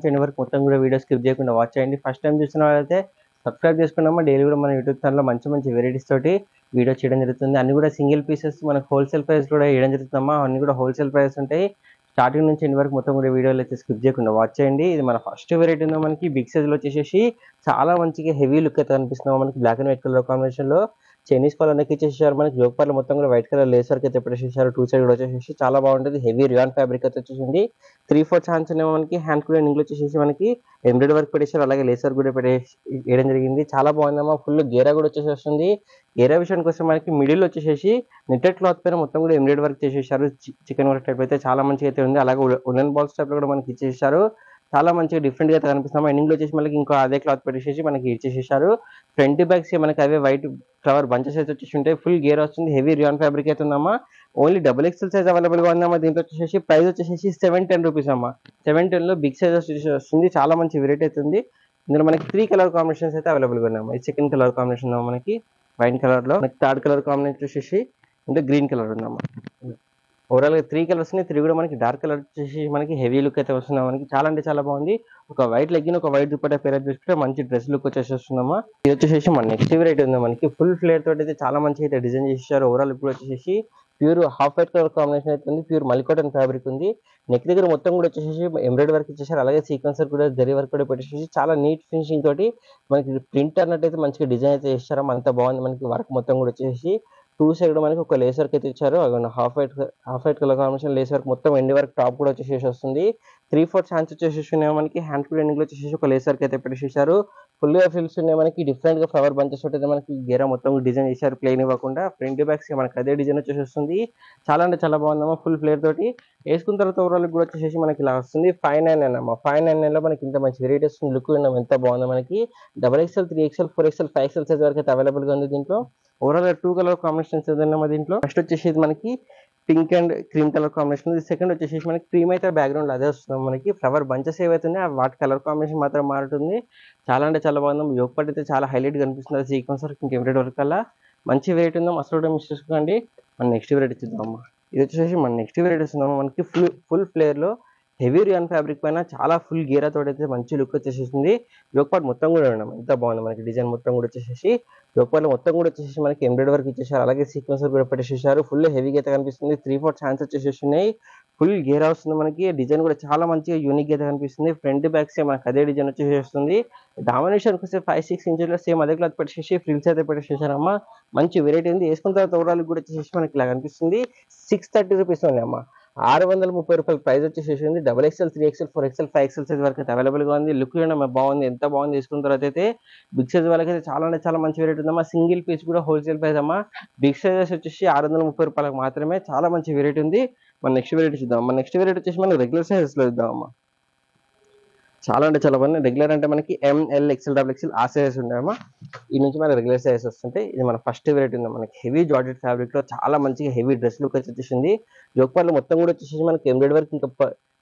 నుంచి ఎండ్ వరకు మొత్తం కూడా వీడియో స్కిప్ చేయకుండా వాచ్ చేయండి. ఫస్ట్ టైం చూసిన వాళ్ళైతే సబ్స్క్రైబ్ చేసుకున్నామా. డైలీ కూడా మన యూట్యూబ్ ఛానల్లో మంచి మంచి వెరైటీస్ తోటి వీడియో చేయడం జరుగుతుంది. అన్ని కూడా సింగిల్ పీసెస్ మనకు హోల్సేల్ ప్రైస్ కూడా వేయడం జరుగుతుందమ్మా. అన్ని కూడా హోల్సేల్ ప్రైస్ ఉంటాయి. స్టార్టింగ్ నుంచి ఎండ్ వరకు మొత్తం కూడా వీడియోలు అయితే స్కిప్ చేయకుండా వాచ్ చేయండి. ఇది మన ఫస్ట్ వెరైటీ ఉందో మనకి బిగ్ సైజ్లో వచ్చేసి చాలా మంచిగా హెవీ లుక్ అయితే కనిపిస్తున్నాం. మనకి బ్లాక్ అండ్ వైట్ కలర్ కాంబినేషన్లో చైనీస్ కాలర్ నెక్ ఇచ్చేసారు. మనకి యోగ్ పార్లు మొత్తం కూడా వైట్ కలర్ లేస్ వర్క్ అయితే పెట్టేసేసారు. టూ సైడ్ కూడా వచ్చేసి చాలా బాగుంటుంది. హెవీ రియాన్ ఫ్యాబ్రిక్ అయితే వచ్చేసింది. 3/4 హ్యాండ్స్ అనేవి మనకి హ్యాండ్ కూడా ఎండింగ్ వచ్చేసి మనకి ఎంబ్రాయిడరీ వర్క్ పెట్టేసారు. అలాగే లేస్ వర్క్ కూడా వేయడం జరిగింది. చాలా బాగుందమ్మా. ఫుల్ గేరా కూడా వచ్చేసి వస్తుంది. గేరా విషయానికి వస్తే మనకి మిడిల్ వచ్చేసి నెట్టెడ్ క్లాత్ పైన మొత్తం కూడా ఎంబ్రాయిడరీ వర్క్ చేసేసారు. చికెన్ వర్క్ టైప్ అయితే చాలా మంచిగా అయితే ఉంది. అలాగే ఉలెన్ బాల్స్ టైప్ లో కూడా మనకి ఇచ్చేసారు. చాలా మంచిగా డిఫరెంట్ గా అయితే కనిపిస్తున్నాం. ఎండింగ్ లో వచ్చేసి మనకి ఇంకో అదే క్లాత్ పెట్టేసి మనకి ఇచ్చేసేసారు. ఫ్రంట్ బ్యాక్స్ మనకి అవే వైట్ ఫ్లవర్ బంచెస్ అయితే వచ్చేసి ఉంటాయి. ఫుల్ గేర్ వస్తుంది. హెవీ రియాన్ ఫ్యాబ్రిక్ అయితే ఉందమ్మా. ఓన్లీ XXL సైజ్ అవైలబుల్ గా ఉందమ్మా. దీంట్లో వచ్చేసి ప్రైస్ వచ్చేసి 710 రూపీస్ అమ్మా. 710 లో బిగ్ సైజ్ వస్తుంది. చాలా మంచి వెరైటీ అయితే ఉంది. ఇందులో మనకి 3 కలర్ కాంబినేషన్స్ అయితే అవైలబుల్ గా ఉన్నాయమ్మా. ఈ సెకండ్ కలర్ కాంబినేషన్ మనకి వైన్ కలర్ లో, మనకి థర్డ్ కలర్ కాంబినేషన్ వచ్చేసి అంటే గ్రీన్ కలర్ ఉందమ్మా. ఓవరాల్ గా 3 కలర్స్ ఉన్నాయి. 3 కూడా మనకి డార్క్ కలర్ వచ్చేసి మనకి హెవీ లుక్ అయితే వస్తుంది. మనకి చాలా అంటే చాలా బాగుంది. ఒక వైట్ లెగ్గిన్ ఒక వైట్ దుపట్టా పేర్ చూసుకుంటే మంచి డ్రెస్ లుక్ వచ్చేసి వస్తుందమ్మా. ఇది వచ్చేసి మన నెక్స్ట్ వెరైటీ ఉంది. మనకి ఫుల్ ఫ్లేర్ తోటి అయితే చాలా మంచిగా అయితే డిజైన్ చేసేసారు. ఓవరాల్ ఇప్పుడు వచ్చేసి pure half white colour combination అయితే ఉంది. ప్యూర్ మల్లి కాటన్ ఫ్యాబ్రిక్ ఉంది. నెక్ దగ్గర మొత్తం కూడా వచ్చేసి ఎంబ్రాయిడరీ వర్క్ ఇచ్చేసారు. అలాగే సీక్వెన్స్ కూడా జరీ వర్క్ కూడా పెట్టేసి చాలా నీట్ ఫినిషింగ్ తోటి మనకి ప్రింట్ అన్నట్టయితే మంచిగా డిజైన్ అయితే చేశారు. అంత బాగుంది. మనకి వర్క్ మొత్తం కూడా వచ్చేసి టూ సైడ్ మనకి ఒక లేస్ వర్క్ అయితే ఇచ్చారు. Half white colour combination lace work మొత్తం ఎండ్ వర్క్ టాప్ కూడా వచ్చేసి వస్తుంది. 3/4 హ్యాండ్స్ వచ్చేసి ఉన్నాయి. మనకి హ్యాండ్ కూడా ఎండింగ్ లో వచ్చేసి ఒక లేస్ వర్క్ అయితే పెట్టేసారు. ఫుల్ గా ఫిల్స్ ఉన్నాయి. మనకి డిఫరెంట్ గా ఫ్లవర్ బంచెస్ అయితే మనకి గేరా మొత్తం డిజైన్ చేశారు. ప్లెయిన్ ఇవ్వకుండా ఫ్రంట్ బ్యాక్స్ మనకి అదే డిజైన్ వచ్చేసి వస్తుంది. చాలా అంటే చాలా బాగుందమ్మా. ఫుల్ ఫ్లేర్ తోటి వేసుకున్న తర్వాత ఓవరాల్ కూడా వచ్చేసి మనకి ఇలా వస్తుంది. 599 అమ్మా. 599 లో మనకి ఇంత మంచి వెరైటీ వస్తుంది. లుక్ ఎంత బాగుందో. మనకి XXL 3XL 4XL 5XL size వరకు అయితే అవైలబుల్ గా ఉంది. దీంట్లో ఓవరాల్ 2 కలర్ కాంబినేషన్స్ ఏదన్నా దీంట్లో ఫస్ట్ వచ్చేసి మనకి pink and cream colour combination. Second వచ్చేసి మనకి క్రీమ్ అయితే బ్యాక్గ్రౌండ్ అదే వస్తుంది. మనకి ఫ్లవర్ బంచెస్ ఏవైతే వాటి కలర్ కాంబినేషన్ మాత్రం మారుతుంది. చాలా అంటే చాలా బాగుంది. యోగ్ పార్ట్ అయితే చాలా హైలైట్ కనిపిస్తుంది. సీక్వెన్స్ వర్క్ ఇంకా ఎంబ్రాయిడరీ వర్క్ అలా మంచి వెరైటీ ఉందాం. అసలు కూడా మిస్ చేసుకోండి. మన నెక్స్ట్ వెరైటీ చూద్దామమ్మా. ఇది వచ్చేసి మన నెక్స్ట్ వెరైటీ వస్తుందమ్మా. మనకి ఫుల్ ఫ్లేర్ లో హెవీ రియాన్ ఫ్యాబ్రిక్ పైన చాలా ఫుల్ గేరా తోటి అయితే మంచి లుక్ వచ్చేసింది. యోగ్ పార్ట్ మొత్తం కూడా ఉన్నాం. ఎంత బాగుంది. మనకి డిజైన్ మొత్తం కూడా వచ్చేసి యోగ్ పార్ట్ మొత్తం కూడా వచ్చేసి మనకి ఎంబ్రాయిడరీ వర్క్ ఇచ్చేసారు. అలాగే సీక్వెన్స్ కూడా పెట్టేసేసారు. ఫుల్ హెవీగా అయితే కనిపిస్తుంది. 3/4 హ్యాండ్స్ వచ్చేసి ఉన్నాయి. ఫుల్ గేరా వస్తుంది. మనకి డిజైన్ కూడా చాలా మంచిగా యూనిక్ అయితే కనిపిస్తుంది. ఫ్రంట్ బ్యాక్ సేమ్ మనకి అదే డిజైన్ వచ్చేసి వస్తుంది. డామినేషన్ వస్తే 5-6 ఇంచెస్ లో సేమ్ అదే క్లాత్ పెట్టేసి ఫ్రిల్స్ అయితే పెట్టేసేసారమ్మా. మంచి వెరైటీ ఉంది. వేసుకున్న తర్వాత ఓవరాల్ కూడా వచ్చేసి మనకి ఇలా కనిపిస్తుంది. 630 రూపీస్ ఉంది అమ్మా. 630 రూపాయలు ప్రైస్ వచ్చేసి XXL 3XL 4XL 5XL size వరకు అయితే అవైలబుల్ గా ఉంది. లుక్ బాగుంది. ఎంత బాగుంది. తీసుకున్న తర్వాత అయితే బిగ్ సైజ్ వాళ్ళకి అయితే చాలా అంటే చాలా మంచి వెరైటీ ఉందమ్మా. సింగిల్ పీస్ కూడా హోల్సేల్ ప్రైస్ అమ్మా. బిగ్ సైజెస్ వచ్చేసి 630 రూపాయలకు మాత్రమే. చాలా మంచి వెరైటీ ఉంది. మన నెక్స్ట్ వెరైటీ చూద్దాం. మన నెక్స్ట్ వెరైటీ వచ్చేసి మనం రెగ్యులర్ సైజెస్ లో ఇద్దామమ్మా. చాలా అంటే చాలా బాగుంది. రెగ్యులర్ అంటే మనకి ML XL XXL ఆ సైజెస్ ఉన్నాయమ్మా. ఈ నుంచి మన రెగ్యులర్ సైజెస్ వస్తుంటే ఇది మన ఫస్ట్ వెరైటీ ఉంది. మనకి హెవీ జార్జెట్ ఫ్యాబ్రిక్ లో చాలా మంచిగా హెవీ డ్రెస్ లుక్ వచ్చేసింది. యోగ్ పార్లు మొత్తం కూడా వచ్చేసి మనకి ఎంబ్రాయిడరీ వర్క్ ఇంకా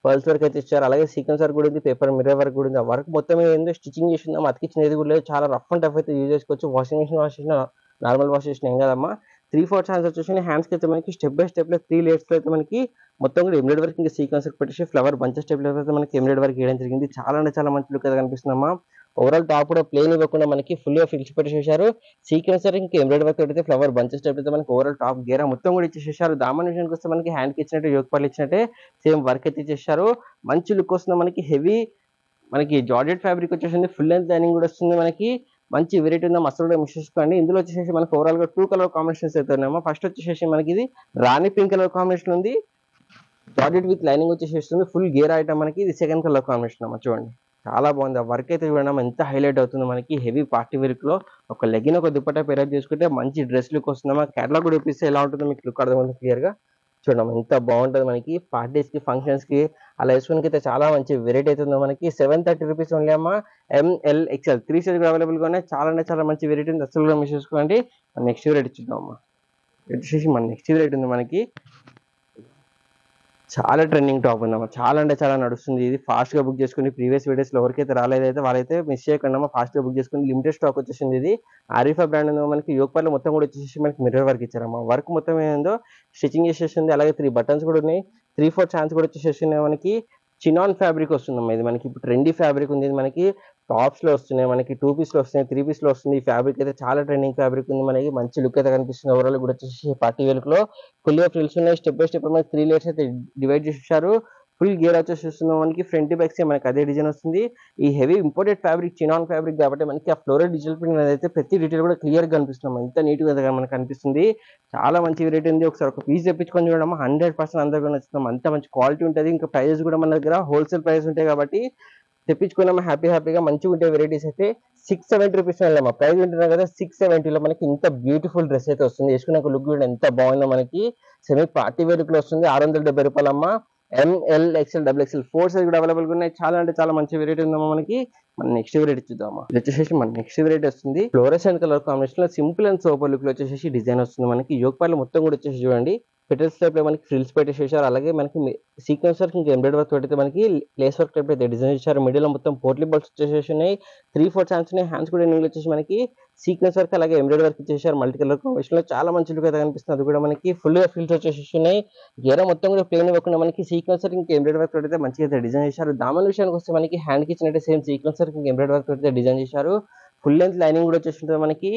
పర్ల్స్ వర్క్ అయితే ఇచ్చారు. అలాగే సీక్వెన్స్ వర్క్ కూడా ఉంది. పేపర్ మిర్రర్ వర్క్ కూడా ఉంది. ఆ వర్క్ మొత్తం ఏందో స్టిచింగ్ చేసి ఉందాం. అతికిచ్చినది కూడా లేదు. చాలా రఫ్ అండ్ టఫ్ అయితే యూజ్ చేసుకోవచ్చు. వాషింగ్ మిషన్ వాష్ చేసిన నార్మల్ వాష్ చేసిన ఏం కదమ్మా. 3/4 హ్యాండ్స్ వచ్చేసి హ్యాండ్స్ కి అయితే మనకి స్టెప్ బై స్టెప్ లో 3 లేయర్స్ లో అయితే మనకి మొత్తం కూడా ఎంబ్రాయిడరీ వర్క్ ఇంకా సీక్వెన్స్ పెట్టేసి ఫ్లవర్ బంచెస్ స్టెప్ లో అయితే మనకి ఎంబ్రాయిడరీ వర్క్ చేయడం జరిగింది. చాలా అంటే చాలా మంచి లుక్ అయితే కనిపిస్తుందమ్మా. ఓవరాల్ టాప్ కూడా ప్లేన్ ఇవ్వకుండా మనకి ఫుల్ గా ఫిల్స్ పెట్టేసేసారు. సీక్వెన్స్ ఇంకా ఎంబ్రాయిడరీ వర్క్ అయితే ఫ్లవర్ బంచెస్ టైప్ అయితే మనకి ఓవరాల్ టాప్ గేరా మొత్తం కూడా ఇచ్చేసేసారు. దామనేషన్కి వస్తే మనకి హ్యాండ్ కి ఇచ్చినట్టు యోగ్ పార్లు ఇచ్చినట్టే సేమ్ వర్క్ అయితే ఇచ్చేసారు. మంచి లుక్ వస్తుంది. మనకి హెవీ మనకి జార్జెట్ ఫ్యాబ్రిక్ వచ్చేసింది. ఫుల్ లెంత్ లైనింగ్ కూడా వస్తుంది. మనకి మంచి వెరైటీ ఉందా. మస్తు కూడా మిస్ చేసుకోండి. ఇందులో వచ్చేసి మనకి ఓవరాల్ గా 2 కలర్ కాంబినేషన్స్ అయితే ఉన్నాయమ్మా. ఫస్ట్ వచ్చేసి మనకి ఇది రాణి పింక్ కలర్ కాంబినేషన్ ఉంది. జార్జెట్ విత్ లైనింగ్ వచ్చేసి ఫుల్ గేర్ ఐటమ్. మనకి ఇది సెకండ్ కలర్ కాంబినేషన్ అమ్మా. చూడండి చాలా బాగుంది. ఆ వర్క్ అయితే చూడడం ఎంత హైలైట్ అవుతుంది. మనకి హెవీ పార్టీ వర్క్ లో ఒక లెగిన్ ఒక దుపట్టా పేరప్ చేసుకుంటే మంచి డ్రెస్ లుక్ వస్తుందమ్మా. కేటలాగ్ కూడా చూపిస్తే ఎలా ఉంటుందో మీకు లుక్ అర్థమవుతుంది క్లియర్ గా. చూడడం ఎంత బాగుంటుంది. మనకి పార్టీస్ కి ఫంక్షన్స్ కి అలా వేసుకోవడానికి అయితే చాలా మంచి వెరైటీ అవుతుందో. మనకి 730 రూపీస్ ఓన్లీ అమ్మా. ML XL 3 సైజ్ అవైలబుల్ గా ఉన్నాయి. చాలా అంటే చాలా మంచి వెరైటీ ఉంది. అసలు కూడా మిస్ చేసుకోండి. నెక్స్ట్ వెరైటీ చూద్దాం అమ్మా. వచ్చేసి మన నెక్స్ట్ వెరైటీ ఉంది. మనకి చాలా ట్రెండింగ్ టాప్ ఉందమ్మా. చాలా అంటే చాలా నడుస్తుంది. ఇది ఫాస్ట్ గా బుక్ చేసుకుని ప్రీవియస్ వీడియోస్ లో ఎవరికైతే రాలేదైతే వాళ్ళైతే మిస్ చేయకుండా ఫాస్ట్ గా బుక్ చేసుకుని లిమిటెడ్ స్టాక్ వచ్చేసింది. ఇది ఆరిఫా బ్రాండ్ ఉందో. మనకి యోగ్ పార్లు మొత్తం కూడా వచ్చేసి మనకి మిర్రర్ వర్క్ ఇచ్చారమ్మా. వర్క్ మొత్తం ఏందో స్టిచింగ్ చేసేసింది. అలాగే 3 బటన్స్ కూడా ఉన్నాయి. 3/4 హ్యాండ్స్ కూడా వచ్చేసి మనకి చినాన్ ఫ్యాబ్రిక్ వస్తుందమ్మా. ఇది మనకి ఇప్పుడు ట్రెండీ ఫ్యాబ్రిక్ ఉంది. ఇది మనకి టాప్స్ లో వస్తున్నాయి, మనకి 2 పీస్ లో వస్తున్నాయి, 3 పీస్ లో వస్తుంది. ఈ ఫ్యాబ్రిక్ అయితే చాలా ట్రెండింగ్ ఫ్యాబ్రిక్ ఉంది. మనకి మంచి లుక్ అయితే కనిపిస్తుంది. ఓవరాల్ కూడా వచ్చేసి పార్టీ వేర్ లో ఫుల్ గా ఫ్రిల్స్ ఉన్నాయి. స్టెప్ బై స్టెప్ మనకి 3 లేయర్స్ అయితే డివైడ్ చేసేసారు. ఫుల్ గేర్ వచ్చేసి చూస్తున్నాం. మనకి ఫ్రంట్ బ్యాక్ మనకి అదే డిజైన్ వస్తుంది. ఈ heavy imported fabric chinon fabric కాబట్టి మనకి ఆ ఫ్లోరల్ డిజిటల్ ప్రింట్ అయితే ప్రతి డీటెయిల్ కూడా క్లియర్ గా కనిపిస్తున్నాం. ఎంత నీట్ గా మనకి కనిపిస్తుంది. చాలా మంచి వెరైటీ ఉంది. ఒకసారి ఒక పీస్ తెప్పించుకొని చూడడం 100% అందరికీ నచ్చుతాం. అంత మంచి క్వాలిటీ ఉంటుంది. ఇంకా ప్రైజెస్ కూడా మన దగ్గర హోల్సేల్ ప్రైస్ ఉంటాయి కాబట్టి తెప్పించుకున్నాము హ్యాపీగా మంచిగా ఉంటే వెరైటీస్ అయితే 670 రూపీస్ వెళ్ళాము. ప్రైస్ ఉంటున్నాయి కదా 670లో మనకి ఇంత బ్యూటిఫుల్ డ్రెస్ అయితే వస్తుంది. వేసుకున్న లుక్ కూడా ఎంత బాగుందో. మనకి సెమీ పార్టీ వేర్ లుక్ లో వస్తుంది. 670 రూపాయలు అమ్మ. ML XL XXL 4 సైజ్ కూడా అవైలబుల్ గా ఉన్నాయి. చాలా అంటే చాలా మంచి వెరైటీ ఉందమ్మా మనకి. మన నెక్స్ట్ వెరైటీ చూద్దామా. ఇది వచ్చేసి మన నెక్స్ట్ వెరైటీ వస్తుంది. ఫ్లోరెసెంట్ కలర్ కాంబినేషన్ లో సింపుల్ అండ్ సూపర్ లుక్ లో వచ్చేసి డిజైన్ వస్తుంది. మనకి యోగ్ పార్లు మొత్తం కూడా వచ్చేసి చూడండి పెటల్స్ టైప్ లో మనకి ఫ్రిల్స్ పెట్టేసేసారు. అలాగే మనకి సీక్వెన్స్ వర్క్ ఇంకా ఎంబ్రాయిడరీ వర్క్ పెడితే మనకి లేస్ వర్క్ టైప్ అయితే డిజైన్ చేశారు. మిడిల్ లో మొత్తం పోర్ట్లీ బాల్స్ వచ్చేసి ఉన్నాయి. 3/4 హ్యాండ్స్ ఉన్నాయి. హ్యాండ్స్ కూడా వచ్చేసి మనకి సీక్వెన్స్ వర్క్ అలాగే ఎంబ్రాయిడరీ వర్క్ ఇచ్చేసారు. మల్టీ కలర్ కాంబినేషన్ లో చాలా మంచి లుక్ అయితే కనిపిస్తుంది. అది కూడా మనకి ఫుల్ గా ఫ్రిల్స్ వచ్చేసి ఉన్నాయి. గేర మొత్తం కూడా ప్లేన్ ఇవ్వకుండా మనకి సీక్వెన్స్ వర్క్ ఇంకా ఎంబ్రాయిడరీ వర్క్ అయితే మంచిగా అయితే డిజైన్ చేశారు. దామన్ విషయానికి వస్తే మనకి హ్యాండ్ కి ఇచ్చినట్టే సేమ్ సీక్వెన్స్ వర్క్ ఇంకా ఎంబ్రాయిడరీ వర్క్ అయితే డిజైన్ చేశారు. ఫుల్ లెంత్ లైనింగ్ కూడా వచ్చేసి ఉంటుంది. మనకి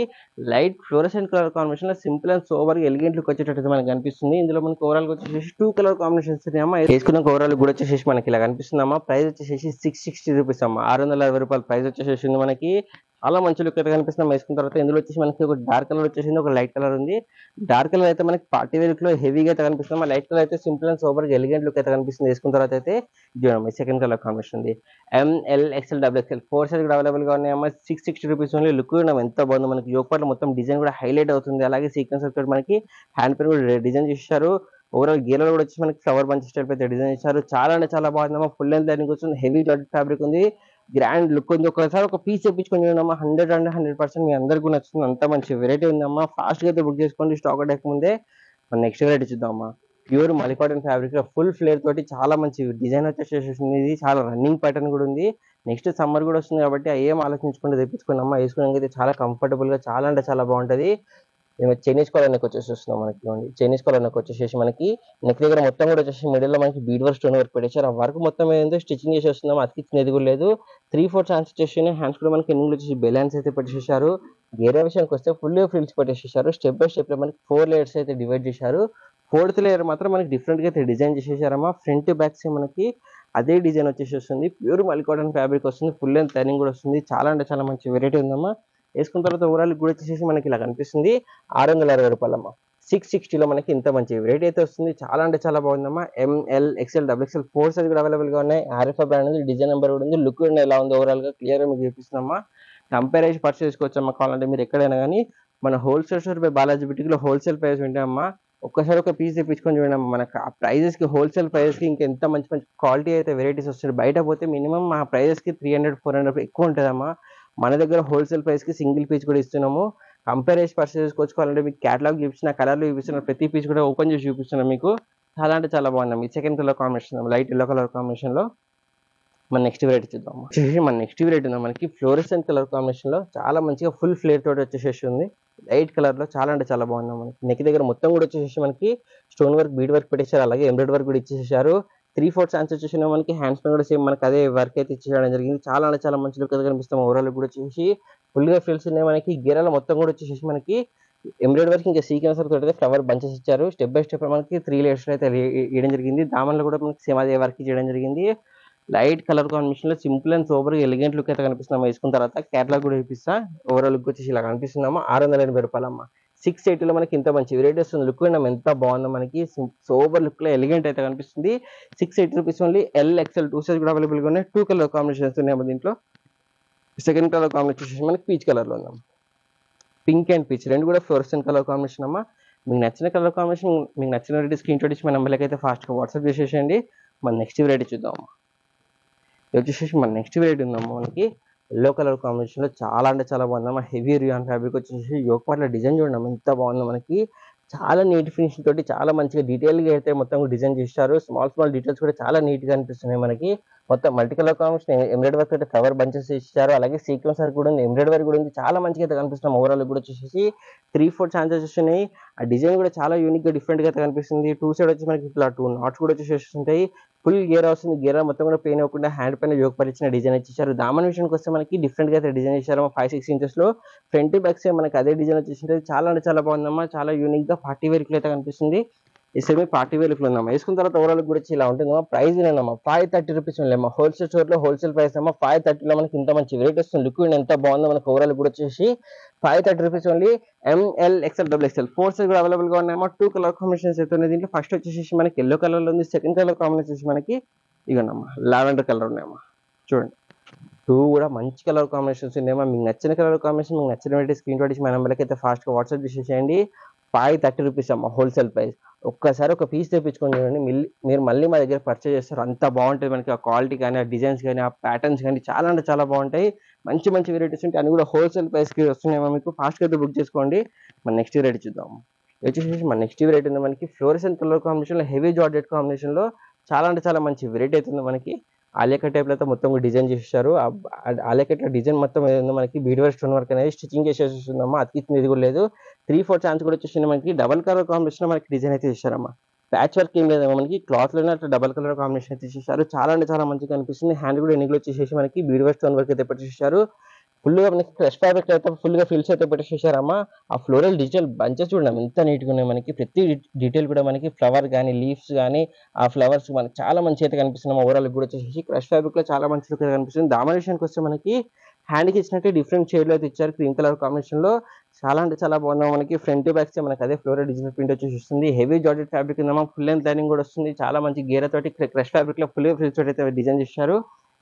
లైట్ ఫ్లోరెసెంట్ కలర్ కాంబినేషన్ లో simple and sober elegant look వచ్చేటట్టు మనకి కనిపిస్తుంది. ఇందులో మనకి ఓవరాల్ గా వచ్చేసి 2 కలర్ కాంబినేషన్స్ ఉన్నాయమ్మా. వేసుకున్న ఓవరాల్ కూడా వచ్చేసి మనకి ఇలా కనిపిస్తుందమ్మా. ప్రైస్ వచ్చేసి 660 రూపీస్ అమ్మా. 660 రూపాయల ప్రైస్ వచ్చేసి మనకి చాలా మంచి లుక్ అయితే కనిపిస్తుంది. వేసుకున్న తర్వాత ఇందులో వచ్చేసి మనకి ఒక డార్క్ కలర్ వచ్చేసింది, ఒక లైట్ కలర్ ఉంది. డార్క్ కలర్ అయితే మనకి పార్టీ వేర్ లుక్ లో హెవీగా అయితే కనిపిస్తుంది. లైట్ కలర్ అయితే simple and sober elegant look అయితే కనిపిస్తుంది. వేసుకున్న తర్వాత అయితే చూడండి సెకండ్ కలర్ కాంబినేషన్ ఉంది. ML XL XXL 4 సైజ్ కూడా అవైలబుల్ గా ఉన్నాయమ్మా. 660 రూపీస్ ఓన్లీ. లుక్ ఎంత బాగుంది. మనకి యోగ్ పార్ట్ మొత్తం డిజైన్ కూడా హైలైట్ అవుతుంది. అలాగే సీక్వెన్స్ తో మనకి హ్యాండ్ పెన్ కూడా డిజైన్ చేశారు. ఓవరాల్ గేర్లో కూడా వచ్చి మనకి ఫ్లవర్ బంచ్ స్టైల్ అయితే డిజైన్ చేశారు. చాలా అంటే చాలా బాగుందమ్మా. ఫుల్ లెంత్ లైనింగ్ వచ్చింది. హెవీ ఫ్యాబ్రిక్ ఉంది. గ్రాండ్ లుక్ ఉంది. ఒకసారి ఒక పీస్ తెప్పించుకొని చూడమ్మా. 100% మీ అందరికీ నచ్చుతుంది. అంత మంచి వెరైటీ ఉందమ్మా. ఫాస్ట్ గా అయితే బుక్ చేసుకోండి స్టాక్ అయ్యక ముందే. మన నెక్స్ట్ వెరైటీ చూద్దామా. ప్యూర్ మలికాటన్ ఫ్యాబ్రిక్ లో ఫుల్ ఫ్లేర్ తోటి చాలా మంచి డిజైన్ వచ్చేసేసింది. ఇది చాలా రన్నింగ్ ప్యాటర్న్ కూడా ఉంది. నెక్స్ట్ సమ్మర్ కూడా వస్తుంది కాబట్టి ఏం ఆలోచించుకుంటే తెప్పించుకున్నామా. వేసుకోవడానికి అయితే చాలా కంఫర్టబుల్ గా చాలా అంటే చాలా బాగుంటది. చైనీస్ కాలర్ నెక్ వచ్చేసి వస్తుంది మనకి. చైనీస్ కాలర్ నెక్ వచ్చేసి మనకి నెక్ దగ్గర మొత్తం కూడా వచ్చేసి మిడిల్ లో మనకి బీడ్ వర్క్ స్టోన్ వర్క్ పెట్టేశారు. ఆ వర్క్ మొత్తం ఏంటో స్టిచ్చింగ్ చేసి వస్తున్నాం. అతికిచ్చినది కూడా లేదు. 3/4 హ్యాండ్స్ వచ్చేసి హ్యాండ్స్ కూడా మనకి ఎండింగ్ వచ్చేసి బెలాన్స్ అయితే పెట్టేసేసారు. గేరే విషయానికి వస్తే ఫుల్ ఫ్రిల్స్ పెట్టేసేసారు. స్టెప్ బై స్టెప్ లో మనకి 4 లేయర్స్ అయితే డివైడ్ చేశారు. 4th లేయర్ మాత్రం మనకి డిఫరెంట్ గా అయితే డిజైన్ చేసేసారమ్మా. ఫ్రంట్ బ్యాక్స్ మనకి అదే డిజైన్ వచ్చేసి వస్తుంది. ప్యూర్ మలికాటన్ ఫ్యాబ్రిక్ వస్తుంది. ఫుల్ లెంత్ లైనింగ్ కూడా వస్తుంది. చాలా అంటే చాలా మంచి వెరైటీ ఉందమ్మా. వేసుకున్న తర్వాత ఓవరాల్ కూడా వచ్చేసి మనకి ఇలా కనిపిస్తుంది. 660 రూపాయలమ్మా. 660లో మనకి ఇంత మంచి వెరైటీ అయితే వస్తుంది. చాలా అంటే చాలా బాగుందమ్మా. ML XL XXL 4 సైజ్ కూడా అవైలబుల్ గా ఉన్నాయి. RFA బ్రాండ్ ఉంది. డిజైన్ నెంబర్ కూడా ఉంది. లుక్ ఎలా ఉంది ఓవరాల్ గా క్లియర్ గా మీకు చూపిస్తున్నామా. కంపేర్ చేసి పర్చేస్ చేసుకోవచ్చమ్మా. కావాలంటే మీరు ఎక్కడైనా కానీ మన wholesale store by Balaji boutique లో హోల్సేల్ ప్రైస్ ఉంటాయమ్మా. ఒక్కసారి ఒక పీస్ తెప్పించుకొని చూడండి. మనకు ఆ ప్రైజెస్ కి హోల్సేల్ ప్రైజెస్ కి ఇంకా ఎంత మంచి మంచి క్వాలిటీ అయితే వెరైటీస్ వస్తాయి. బయట పోతే మినిమం ఆ ప్రైజెస్ కి 300-400 ఎక్కువ ఉంటుందమ్మా. మన దగ్గర హోల్సేల్ ప్రైస్ కి సింగిల్ పీస్ కూడా ఇస్తున్నాము. కంపేర్ చేసి పర్చేస్ చేసుకోవాలంటే మీకు క్యాటలాగ్ చూపిస్తున్న కలర్లు చూపిస్తున్న ప్రతి పీస్ కూడా ఓపెన్ చేసి చూపిస్తున్నాం మీకు. చాలా అంటే చాలా బాగుంది. ఈ second colour combination light yellow colour combination లో మన నెక్స్ట్ వెరైటీ చూద్దాం. మన నెక్స్ట్ వెరైటీ ఉంది మనకి ఫ్లోరెసెంట్ కలర్ కాంబినేషన్ లో చాలా మంచిగా ఫుల్ ఫ్లేర్ తోటి వచ్చేసేసి ఉంది. లైట్ కలర్ లో చాలా అంటే చాలా బాగుంది. మనకి నెక్ దగ్గర మొత్తం కూడా వచ్చేసి మనకి స్టోన్ వర్క్ బీడ్ వర్క్ పెట్టేశారు. అలాగే ఎంబ్రాయిడరీ వర్క్ కూడా ఇచ్చేసారు. 3/4 హ్యాండ్స్ వచ్చేసి మనకి హ్యాండ్స్ పైన కూడా సేమ్ మనకి అదే వర్క్ అయితే ఇచ్చేయడం జరిగింది. చాలా అంటే చాలా మంచి లుక్ అయితే కనిపిస్తాం. ఓవరాల్ కూడా వచ్చేసి ఫుల్ గా ఫ్రిల్స్ ఉన్నాయి. మనకి గేరాల మొత్తం కూడా వచ్చేసి మనకి ఎంబ్రాయిడరీ వర్క్ ఇంకా సీక్వెన్స్ వర్క్ తోటి ఫ్లవర్ బంచెస్ ఇచ్చారు. స్టెప్ బై స్టెప్ మనకి 3 లేయర్స్ అయితే వేయడం జరిగింది. దామన్లో కూడా మనకి సేమ్ అదే వర్క్ చేయడం జరిగింది. లైట్ కలర్ కాంబినేషన్ లో simple and super elegant look అయితే కనిపిస్తున్నాం. వేసుకున్న తర్వాత క్యాటలాగ్ కూడా చూపిస్తా. ఓవరాల్ లుక్ వచ్చేసి ఇలా కనిపిస్తున్నామా. 680 రూపాయలమ్మా. 680లో మనకి ఇంత మంచి వెరైటీ వస్తుంది. లుక్ ఎంత బాగుందో. మనకి సూపర్ లుక్ లో ఎలిగెంట్ అయితే కనిపిస్తుంది. 680 rupees only. ML XL 2 size కూడా అవైలబుల్ గా ఉన్నాయి. 2 కలర్ కాంబినేషన్స్ ఉన్నాయి దీంట్లో. సెకండ్ కలర్ కాంబినేషన్ మనకి పీచ్ కలర్ లో ఉన్నాం. పింక్ అండ్ పీచ్ రెండు కూడా ఫ్లోరెసెంట్ కలర్ కాంబినేషన్ అమ్మా. మీకు నచ్చిన కలర్ కాంబినేషన్ మీకు నచ్చిన వెరైటీ స్క్రీన్ షాట్ ఇచ్చి మన నెంబర్కి అయితే ఫాస్ట్ గా వాట్సాప్ చేసేయండి. మన నెక్స్ట్ వెరైటీ చూద్దాం. ఇది వచ్చేసి మన నెక్స్ట్ వెరైటీ ఉందమ్మా. మనకి ఎల్లో కలర్ కాంబినేషన్ లో చాలా అంటే చాలా బాగుందమ్మా. హెవీ రియాన్ ఫ్యాబ్రిక్ వచ్చేసి యోగ్ పార్ట్ డిజైన్ చూడండి ఎంత బాగుందో. మనకి చాలా నీట్ ఫినిషింగ్ తోటి చాలా మంచిగా డీటెయిల్ గా అయితే మొత్తం డిజైన్ చేశారు. స్మాల్ డీటెయిల్స్ కూడా చాలా నీట్ గా అనిపిస్తున్నాయి. మనకి మొత్తం multi colour combination embroidery work అయితే ఫ్లవర్ బంచెస్ ఇచ్చారు. అలాగే సీక్వెన్స్ వర్క్ కూడా ఉంది, ఎంబ్రాయిడరీ వర్క్ కూడా ఉంది. చాలా మంచిగా అయితే కనిపిస్తున్నాం. ఓవరాల్ కూడా వచ్చేసి 3-4 ఛాన్సెస్ వస్తున్నాయి. ఆ డిజైన్ కూడా చాలా యూనిక్ గా డిఫరెంట్ గా అయితే కనిపిస్తుంది. 2 సైడ్ వచ్చి మనకి ఇట్లా 2 నాట్స్ కూడా వచ్చేసి ఉంటాయి. ఫుల్ గేర్ వస్తుంది. గేర్ మొత్తం కూడా పెయిన్ అవ్వకుండా హ్యాండ్ పైన యోగ పరిచిన డిజైన్ ఇచ్చారు. దామన్ విషయానికి వస్తే మనకి డిఫరెంట్ గా అయితే డిజైన్ ఇచ్చారు. 5-6 ఇంచెస్ లో ఫ్రంట్ బ్యాక్ సైడ్ మనకి అదే డిజైన్ వచ్చేసి చాలా అంటే చాలా బాగుందమ్మా. చాలా యూనిక్ గా పార్టీ వేర్ అయితే కనిపిస్తుంది. ఈ సెమీ పార్టీ వేర్ లుక్ ఉందమ్మా. వేసుకున్న తర్వాత ఓవరాల్ కూడా ఇలా ఉంటుందమ్మా. ప్రైస్ ఏనమ్మా 530 రూపీస్ లేమ్మా. హోల్సేల్ స్టోర్ లో హోల్సేల్ ప్రైస్ అమ్మా 530 లో మనకి ఇంత మంచి వెరైటీ వస్తుంది. లుక్ ఎంత బాగుందో మనకి ఓవరాల్ కూడా వచ్చేసి 530 rupees only. ML XL XXL 4 size కూడా అవైలబుల్ గా ఉన్నాయమ్మా. 2 కలర్ కాంబినేషన్స్ అయితే ఉన్నాయి. దీంట్లో ఫస్ట్ వచ్చేసి మనకి ఎల్లో కలర్ లో ఉంది. సెకండ్ కలర్ కాంబినేషన్ వచ్చేసి మనకి ఇగోనమ్మా లావెండర్ కలర్ ఉన్నాయమ్మా. చూడండి 2 కూడా మంచి కలర్ కాంబినేషన్స్ ఉన్నాయమ్మా. మీకు నచ్చిన కలర్ కాంబినేషన్ మీకు నచ్చిన వెరైటీ స్క్రీన్ షాట్ ఇచ్చి మన నెంబర్కి అయితే ఫాస్ట్ గా వాట్సాప్ చేసేయండి. 530 రూపీస్ అమ్మా హోల్సేల్ ప్రైస్. ఒక్కసారి ఒక పీస్ తెప్పించుకొని చూడండి, మీరు మళ్ళీ మా దగ్గర పర్చేజ్ చేస్తారు. అంత బాగుంటుంది మనకి. ఆ క్వాలిటీ కానీ, ఆ డిజైన్స్ కానీ, ఆ ప్యాటర్న్స్ కానీ చాలా అంటే చాలా బాగుంటాయి. మంచి మంచి వెరైటీస్ ఉంటాయి. అన్ని కూడా హోల్సేల్ ప్రైస్కి వస్తున్నాయేమో. మీకు ఫాస్ట్గా అయితే బుక్ చేసుకోండి. మన నెక్స్ట్ వెరైటీ చూద్దాం. వచ్చేసి మన నెక్స్ట్ వెరైటీ ఉంది మనకి ఫ్లోరెసెంట్ కలర్ కాంబినేషన్లో హెవీ జార్జెట్ కాంబినేషన్లో చాలా అంటే చాలా మంచి వెరైటీ అవుతుంది మనకి. ఆలియాకట్ టైప్లో అయితే మొత్తం డిజైన్ చేసేసారు. ఆలియాకట్ డిజైన్ మొత్తం ఏదో మనకి బీడ్వర్క్ స్టోన్ వర్క్ అనేది స్టిచ్చింగ్ చేసేస్తుందమ్మా. అతికింది ఇది కూడా లేదు. 3-4 ఛాన్స్ కూడా వచ్చేసి మనకి డబల్ కలర్ కాంబినేషన్ మనకి డిజైన్ అయితే చేశారమ్మా. ప్యాచ్ వర్క్ ఏం లేదమ్మా. మనకి క్లాత్ లోనే అట్లా డబల్ కలర్ కాంబినేషన్ అయితే చేశారు. చాలా అంటే చాలా మంచిగా కనిపిస్తుంది. హ్యాండ్ కూడా ఎన్నికలు వచ్చేసి మనకి బీడ్వర్క్ స్టోన్ వర్క్ అయితే పెట్టేసారు. ఫుల్ గా మనకి క్రష్ ఫ్యాబ్రిక్ అయితే ఫుల్ గా ఫిల్స్ అయితే పెట్టేసారమ్మా. ఆ ఫ్లోరల్ డిజిటల్ బంచెస్ చూడండి ఎంత నీట్ గా ఉన్నాయి. మనకి ప్రతి డీటెయిల్ కూడా మనకి ఫ్లవర్ కానీ, లీవ్స్ కానీ, ఆ ఫ్లవర్స్ మనకి చాలా మంచి అయితే కనిపిస్తుంది. ఓవరాల్ కూడా వచ్చేసి క్రష్ ఫ్యాబ్రిక్ లో చాలా మంచి లుక్ కనిపిస్తుంది. దామన్ విషయానికి వస్తే మనకి హ్యాండ్ కి ఇచ్చినట్టే డిఫరెంట్ షేడ్ లో అయితే ఇచ్చారు. క్రీమ్ కలర్ కాంబినేషన్ లో చాలా అంటే చాలా బాగుంది. మనకి ఫ్రంట్ బ్యాక్ మనకి అదే ఫ్లోరల్ డిజిటల్ ప్రింట్ వచ్చేసి వస్తుంది. హెవీ జార్జెట్ ఫ్యాబ్రిక్ ఉందమ్మా. ఫుల్ లెంత్ లైనింగ్ కూడా వస్తుంది. చాలా మంచి గేర తోటి క్రష్ ఫ్యాబ్రిక్ లో ఫుల్ ఫ్రిల్స్ తోటి అయితే డిజైన్ చేశారు.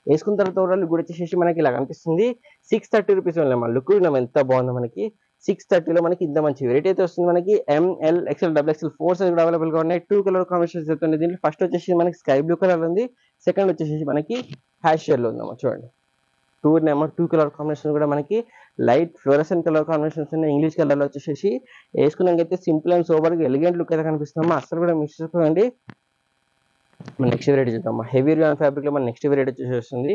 వేసుకున్న తర్వాత ఓవరాల్ కూడా వచ్చేసి మనకి ఇలా కనిపిస్తుంది. 630 రూపీస్ మన లుక్ ఎంత బాగుందో మనకి. 630 లో మనకి ఇంత మంచి వెరైటీ అయితే వస్తుంది. మనకి ML XL XXL 4 సైజ్ కూడా అవైలబుల్ గా ఉన్నాయి. 2 కలర్ కాంబినేషన్స్ అవుతుంది. దీంట్లో ఫస్ట్ వచ్చేసి మనకి స్కై బ్లూ కలర్ ఉంది. సెకండ్ వచ్చేసి మనకి హ్యాష్ షేడ్ లో ఉందమ్మా. చూడండి 2 కలర్ కాంబినేషన్ కూడా మనకి లైట్ ఫ్లోరెసెంట్ కలర్ కాంబినేషన్స్ ఉన్నాయి. ఇంగ్లీష్ కలర్ లో వచ్చేసి వేసుకున్నాకైతే సింపుల్ అండ్ సోబర్ గా ఎలిగెంట్ లుక్ అయితే కనిపిస్తుందమ్మా. అసలు కూడా మిక్స్ చేసుకోండి. మన నెక్స్ట్ వెరైటీ చూద్దాం. హెవీ రియాన్ ఫ్యాబ్రిక్ లో మన నెక్స్ట్ వెరైటీ వచ్చేసి వస్తుంది.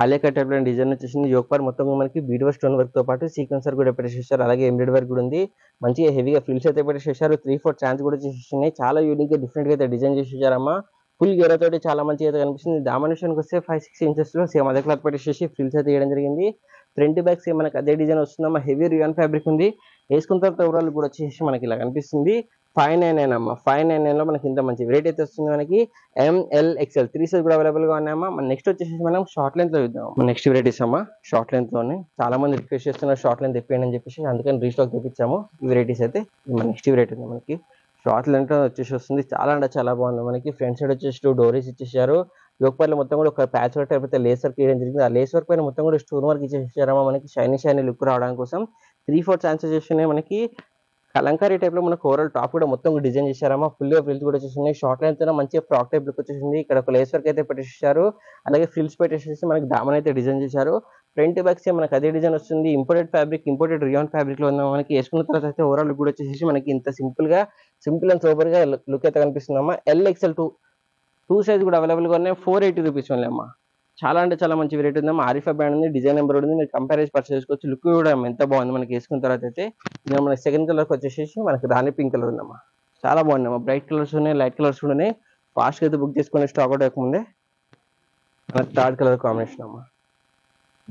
ఆలియాకట్ టైప్ లో డిజైన్ వచ్చేసింది. యోక్ పార్ మొత్తం మనకి బీడ్వర్క్ స్టోన్ వర్క్ తో పాటు సీక్వెన్సర్ కూడా పెట్టేసారు. అలాగే ఎంబ్రాయిడరీ వర్క్ కూడా ఉంది. మంచిగా హెవీగా ఫ్రిల్స్ అయితే పెట్టేసారు. 3-4 ఛాన్స్ కూడా చేసేస్తున్నాయి. చాలా యూనిక్ గా డిఫరెంట్ గా అయితే డిజైన్ చేసేసారమ్మా. ఫుల్ గేర తోటి చాలా మంచిగా అయితే కనిపిస్తుంది. దామన్ విషయానికి వస్తే 5-6 ఇంచెస్ లో సేమ్ అదే క్లాత్ పెట్టేసి ఫ్రిల్స్ అయితే వేయడం జరిగింది. ఫ్రంట్ బ్యాక్ సేమ్ మనకి అదే డిజైన్ వస్తుందమ్మా. హెవీ రియాన్ ఫ్యాబ్రిక్ ఉంది. వేసుకున్న తర్వాత ఓవరాల్ కూడా వచ్చేసి మనకి ఇలా కనిపిస్తుంది. 599 అమ్మా. 599 లో మనకి ఇంత మంచి వెరైటీ అయితే వస్తుంది. మనకి ML XL 3 సైజ్ కూడా అవైలబుల్ గా ఉన్నాయమ్మా. మన నెక్స్ట్ వచ్చేసి మనం షార్ట్ లెంత్ లో చూద్దాం. మన నెక్స్ట్ వెరైటీస్ అమ్మా షార్ట్ లెంత్ లోనే చాలా మంది రిక్వెస్ట్ చేస్తున్నారు షార్ట్ లెంత్ తెప్పియండి అని చెప్పేసి, అందుకని రీస్టాక్ తెప్పించాము ఈ వెరైటీస్ అయితే. మన నెక్స్ట్ వెరైటీ ఉంది మనకి షార్ట్ లెంత్ వచ్చేసి వస్తుంది. చాలా అంటే చాలా బాగుంది. మనకి ఫ్రంట్ సైడ్ వచ్చేసి 2 డోరీస్ ఇచ్చేసారు. యోగపర్లో మొత్తం కూడా ఒక ప్యాచ్ వర్క్ అయితే లేస్ వర్క్ వేయడం జరిగింది. ఆ లేస్ వర్క్ పైన మొత్తం కూడా స్టోన్ వర్క్ ఇచ్చేసారమ్మా. మనకి షైనీ లుక్ రావడానికి కోసం 3-4 ఛాన్సెస్ చేస్తున్నాయి. మనకి కలంకారీ టైప్ లో మనకు ఓవరాల్ టాప్ కూడా మొత్తం డిజైన్ చేశారమ్మా. ఫుల్ గా ఫ్రిల్స్ కూడా వచ్చేసింది. షార్ట్ లెంత్ మంచిగా ఫ్రాక్ టైప్ లుక్ వచ్చేసింది. ఇక్కడ ఒక లేస్ వర్క్ అయితే పెట్టేసారు. అలాగే ఫ్రిల్స్ పెట్టేసి మనకి దామన్ అయితే డిజైన్ చేశారు. ఫ్రంట్ బ్యాక్ మనకి అదే డిజైన్ వస్తుంది. Imported fabric, imported rayon fabric లో ఉన్న మనకి వేసుకున్న తర్వాత అయితే ఓవరాల్ లుక్ కూడా వచ్చేసి మనకి ఇంత సింపుల్ అండ్ సూపర్ గా లుక్ అయితే కనిపిస్తుందమ్మా. LXL 2 సైజ్ కూడా అవైలబుల్ గా ఉన్నాయి. 480 రూపీస్ ఓన్లీ అమ్మా. చాలా అంటే చాలా మంచి వెరైటీ ఉందమ్మా. ఆరిఫా బ్రాండ్ ఉంది. డిజైన్ నెంబర్ ఉంది. మీరు కంపేర్ పర్చేస్ చేసుకోవచ్చు. లుక్ కూడా ఎంత బాగుంది మనకి వేసుకున్న తర్వాత అయితే. మనకి సెకండ్ కలర్ వచ్చేసి మనకి రాణి పింక్ కలర్ ఉందమ్మా. చాలా బాగుందమ్మా. బ్రైట్ కలర్స్ ఉన్నాయి, లైట్ కలర్స్ కూడా ఉన్నాయి. ఫాస్ట్ గా అయితే బుక్ చేసుకుని స్టాక్ అవుట్ అవ్వకముందే మనకి థర్డ్ కలర్ కాంబినేషన్ అమ్మా.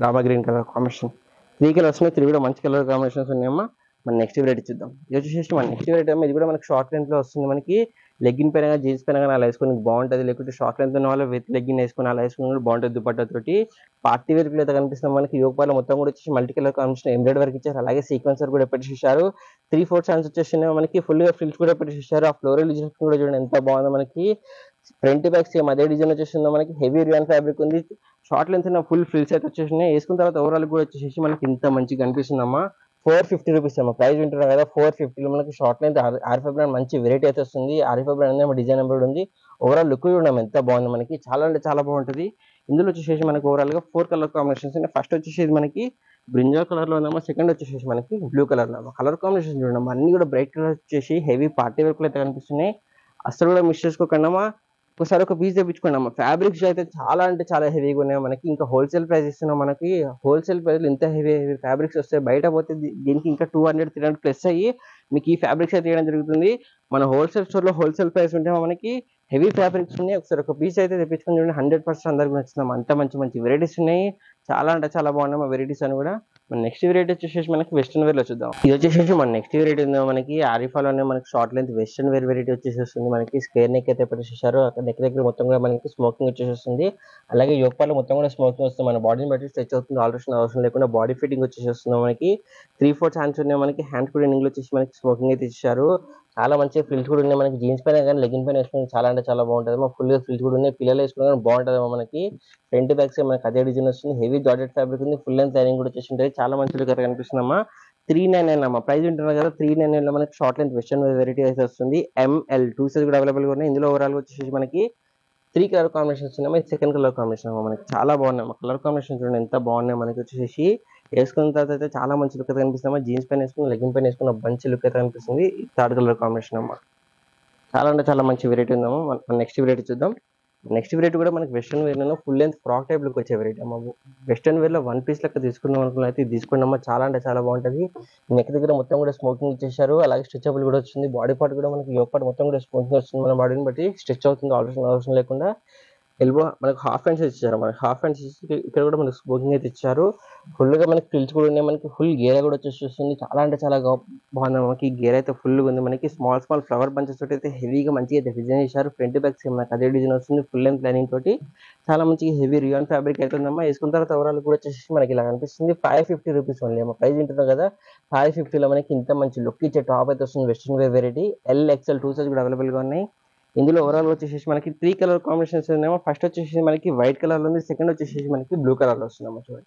Rama green colour combination. 3 colours ఉన్నాయి. 3 కూడా మంచి కలర్ కాంబినేషన్స్ ఉన్నాయమ్మా. మన నెక్స్ట్ వెరైటీ చూద్దాం. ఇది వచ్చేసి మన నెక్స్ట్ వెరైటీ అమ్మా. ఇది కూడా మనకి షార్ట్ లెంత్ లో వస్తుంది. మనకి లెగ్గిన్ పైన జీన్స్ పైన అలా వేసుకుని బాగుంటుంది. లేకుంటే షార్ట్ లెంత్ ఉన్న వాళ్ళు విత్ లెగ్గిన్ వేసుకుని అలా వేసుకుని కూడా బాగుంటుంది. దుపట్టా తోటి పార్టీ వేర్ అయితే కనిపిస్తుంది. మనకి యోగపాల మొత్తం కూడా వచ్చేసి multi colour combination embroidery work ఇచ్చారు. అలాగే సీక్వెన్సర్ కూడా పెట్టేసారు. 3-4 ఛాన్స్ వచ్చేసి మనకి ఫుల్ గా ఫ్రిల్స్ కూడా పెట్టేసారు. ఆ ఫ్లోరల్ డిజైన్ కూడా చూడండి ఎంత బాగుందో. మనకి ఫ్రంట్ బ్యాక్ సేమ్ అదే డిజైన్ వచ్చేసిందో. మనకి హెవీ రియాన్ ఫ్యాబ్రిక్ ఉంది. షార్ట్ లెంత్ ఫుల్ ఫ్రిల్స్ అయితే వచ్చేసినాయి. వేసుకున్న తర్వాత ఓవరాల్ కూడా వచ్చేసి మనకి ఇంత మంచిగా కనిపిస్తుందమ్మా. 450 రూపీస్ అమ్మా. ప్రైస్ వింటున్నాం కదా. 450 మనకి షార్ట్ లెంత్ ఆరిఫా బ్రాండ్ మంచి వెరైటీ అయితే వస్తుంది. ఆరిఫా బ్రాండ్ డిజైన్ నెంబర్ ఉంది. ఓవరాల్ లుక్ చూడడం ఎంత బాగుంది. మనకి చాలా అంటే చాలా బాగుంటుంది. ఇందులో వచ్చేసి మనకి ఓవరాల్ గా 4 కలర్ కాంబినేషన్స్ ఉన్నాయి. ఫస్ట్ వచ్చేసి మనకి బ్రింజాల్ కలర్ లో ఉందమ్మా. సెకండ్ వచ్చేసి మనకి బ్లూ కలర్ లో కలర్ కాంబినేషన్ చూడమ్మా. అన్ని కూడా బ్రైట్ కలర్ వచ్చేసి హెవీ పార్టీ వర్క్ అయితే కనిపిస్తున్నాయి. అసలు కూడా మిస్ చేసుకోకండి. ఒకసారి ఒక పీస్ తెప్పించుకోండి అమ్మ. ఫ్యాబ్రిక్స్ అయితే చాలా అంటే చాలా హెవీగా ఉన్నాయి మనకి. ఇంకా హోల్సేల్ ప్రైస్ ఇస్తున్నాం మనకి. హోల్సేల్ ప్రైస్లో ఇంత హెవీ హెవీ ఫ్యాబ్రిక్స్ వస్తాయి. బయట పోతే దీనికి ఇంకా 200-300 ప్లస్ అయ్యి మీకు ఈ ఫ్యాబ్రిక్స్ అయితే ఇవ్వడం జరుగుతుంది. మన హోల్సేల్ స్టోర్లో హోల్సేల్ ప్రైస్ ఉంటే మనకి హెవీ ఫ్యాబ్రిక్స్ ఉన్నాయి. ఒకసారి ఒక పీస్ అయితే తెప్పించుకొని చూడండి, 100% అందరికి నచ్చుతున్నాం. అంత మంచి మంచి వెరైటీస్ ఉన్నాయి. చాలా అంటే చాలా బాగున్నాయి మా వెరైటీస్ అని కూడా. మన నెక్స్ట్ వెరైటీ వచ్చేసి మనకి వెస్ట్రన్ వేర్ లో చూద్దాం. ఇది వచ్చేసి మన నెక్స్ట్ వెరైటీ ఉంది మనకి ఆరిఫాలోనే మనకి short length western wear variety వచ్చేసి వస్తుంది మనకి. స్క్వేర్ నెక్ అయితే పెట్టేసారు. అక్కడ నెక్ దగ్గర మొత్తం కూడా మనకి స్మోకింగ్ వచ్చేసి వస్తుంది. అలాగే యోగపాలో మొత్తం కూడా స్మోకింగ్ వస్తుంది. మన బాడీని బట్టి స్ట్రెచ్ అవుతుంది. ఆల్ట్రేషన్ అవసరం లేకుండా బాడీ ఫిట్టింగ్ వచ్చేసి వస్తుంది మనకి. 3/4 హ్యాండ్స్ ఉన్నాయి మనకి. హ్యాండ్ కూడా ఎండింగ్ లో వచ్చేసి మనకి స్మోకింగ్ అయితే ఇచ్చారు. చాలా మంచిగా ఫ్రిల్స్ కూడా ఉన్నాయి మనకి. జీన్స్ పైన కానీ లెగిన్ పైన వేసుకుని చాలా అంటే చాలా బాగుంటుంది. ఫుల్ గా ఫ్రిల్స్ కూడా ఉన్నాయి. పిల్లలు వేసుకున్నా కానీ బాగుంటుంది మనకి. ఫ్రంట్ బ్యాక్స్ మనకి అదే డిజైన్ వస్తుంది. హెవీ జార్జెట్ ఫ్యాబ్రిక్ ఉంది. ఫుల్ లెంత్ లైనింగ్ కూడా వచ్చేసి ఉంటుంది. చాలా మంచి లుక్ కనిపిస్తుందమ్మా. 399 అమ్మా ప్రైస్ ఉంటున్నారు కదా. 399 లో మనకి షార్ట్ లెంత్ వెస్టర్న్ వెరైటీ అయితే వస్తుంది. ML 2 సైజ్ కూడా అవైలబుల్ గా ఉన్నాయి. ఇందులో ఓవరాల్ వచ్చేసి మనకి 3 కలర్ కాంబినేషన్స్ ఉన్నాయి. సెకండ్ కలర్ కాంబినేషన్ మనకి చాలా బాగున్నాయి. కలర్ కాంబినేషన్ చూడండి ఎంత బాగున్నాయి మనకి. వచ్చేసి వేసుకున్న తర్వాత అయితే చాలా మంచి లుక్ అయితే కనిపిస్తుంది. జీన్స్ పైన వేసుకుని లెగిన్ పైన వేసుకున్న మంచి లుక్ అయితే కనిపిస్తుంది. థర్డ్ కలర్ కాంబినేషన్ అమ్మా. చాలా అంటే చాలా మంచి వెరైటీ ఉందమ్మా. మన నెక్స్ట్ వెరైటీ చూద్దాం. నెక్స్ట్ వెరైటీ కూడా మనకి వెస్టర్న్ వేర్ లో full length frock type look వచ్చే వెరైటీ అమ్మ. వెస్టర్న్ వేర్ లో 1 పీస్ లెక్క తీసుకున్నాం అనుకున్న అయితే తీసుకున్నామా. చాలా అంటే చాలా బాగుంటుంది. నెక్ దగ్గర మొత్తం కూడా స్మోకింగ్ ఇచ్చేసారు. అలాగే స్ట్రెచబుల్ కూడా వచ్చింది. బాడీ పార్ట్ కూడా మనకి యోగ పార్ట్ మొత్తం కూడా స్మోకింగ్ వస్తుంది. మన బాడీని బట్టి స్ట్రెచ్ అవుతుంది. అవసరం లేకుండా ఎల్బో మనకి హాఫ్ హ్యాండ్స్ ఇచ్చారు. మనకి హాఫ్ హ్యాండ్స్ ఇక్కడ కూడా మనకి స్మోకింగ్ అయితే ఇచ్చారు. ఫుల్ గా మనకి ఫ్రిల్స్ కూడా ఉన్నాయి. మనకి ఫుల్ గేర్ కూడా వచ్చేసి వస్తుంది. చాలా అంటే చాలా బాగుంది మనకి. గేర్ అయితే ఫుల్ గా ఉంది మనకి. స్మాల్ ఫ్లవర్ బంచెస్ తోటి అయితే హెవీగా మంచిగా అయితే డిజైన్ చేశారు. ఫ్రంట్ బ్యాక్ సేమ్ మనకి అదే డిజైన్ వస్తుంది. ఫుల్ లెంత్ లైనింగ్ తోటి చాలా మంచిగా హెవీ రియాన్ ఫ్యాబ్రిక్ అయితే ఉందమ్మా. వేసుకున్న తర్వాత ఓవరాల్ కూడా వచ్చేసి మనకి ఇలా కనిపిస్తుంది. 550 రూపీస్ ఓన్లీ అమ్మ. ప్రైస్ ఉంటున్నాం కదా. 550 లో మనకి ఇంత మంచి లుక్ ఇచ్చే టాప్ అయితే వస్తుంది. Western wear variety. LXL 2 size కూడా అవైలబుల్ గా ఉన్నాయి. ఇందులో ఓవరాల్ వచ్చేసి మనకి 3 కలర్ కాంబినేషన్స్ ఉన్నాయో. ఫస్ట్ వచ్చేసి మనకి వైట్ కలర్ లో ఉంది. సెకండ్ వచ్చేసి మనకి బ్లూ కలర్ లో వస్తుందమ్మా. చూడండి